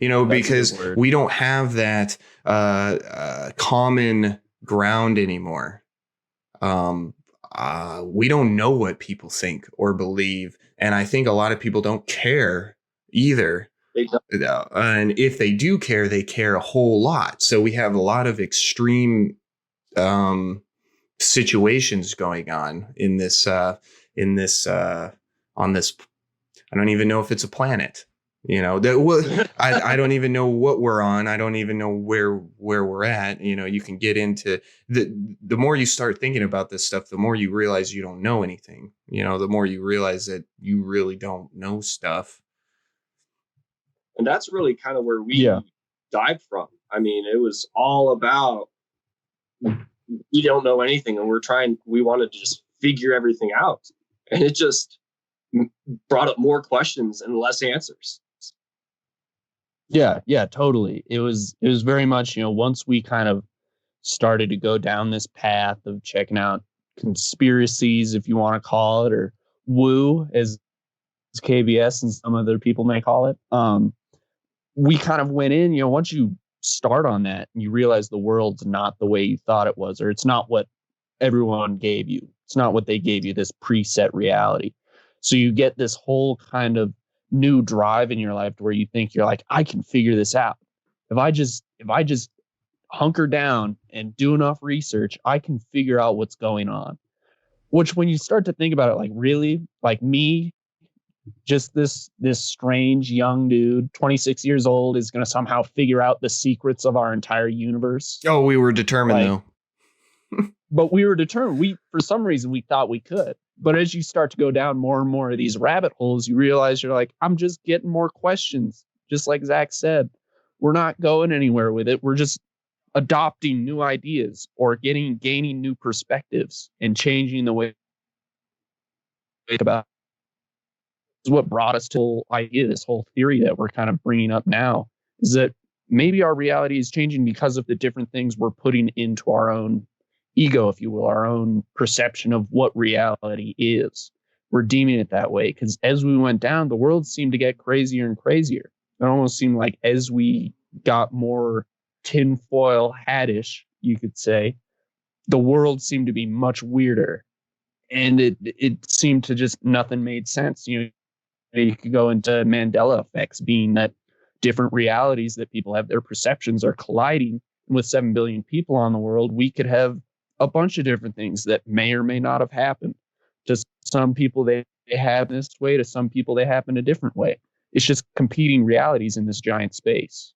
That's a good because word. we don't have that common ground anymore. Um, we don't know what people think or believe, and I think a lot of people don't care either. They don't- And if they do care, they care a whole lot. So we have a lot of extreme um, situations going on in this on this. I don't even know if it's a planet. I don't even know what we're on. I don't even know where we're at. You can get into the more you start thinking about this stuff, the more you realize you don't know anything. The more you realize that you really don't know stuff. and that's really kind of where Yeah. we dived from. I mean, it was all about we don't know anything, and we wanted to just figure everything out, and it just brought up more questions and less answers. Yeah, totally. It was very much, once we kind of started to go down this path of checking out conspiracies, if you want to call it, or woo, as KBS and some other people may call it. We kind of went in, once you start on that and you realize the world's not the way you thought it was, or it's not what everyone gave you. It's not what they gave you, this preset reality. So you get this whole kind of new drive in your life where you think you're like, I can figure this out. If I just hunker down and do enough research, I can figure out what's going on. Which when you start to think about it, like really, like me, just this strange young dude, 26 years old, is going to somehow figure out the secrets of our entire universe. Oh, we were determined Like, though. But we were determined. For some reason, we thought we could. But as you start to go down more and more of these rabbit holes, you realize you're like, I'm just getting more questions. Just like Zach said, we're not going anywhere with it. We're just adopting new ideas or gaining new perspectives and changing the way about. Is what brought us to the whole idea, this whole theory that we're kind of bringing up now, is that maybe our reality is changing because of the different things we're putting into our own ego, if you will, our own perception of what reality is. We're deeming it that way because as we went down, the world seemed to get crazier and crazier. It almost seemed like as we got more tinfoil hattish, you could say, the world seemed to be much weirder. And it seemed to just nothing made sense. You could go into Mandela effects, being that different realities that people have, their perceptions are colliding. And with 7 billion people on the world, we could have a bunch of different things that may or may not have happened. To some people, they happen this way. To some people, they happen a different way. It's just competing realities in this giant space.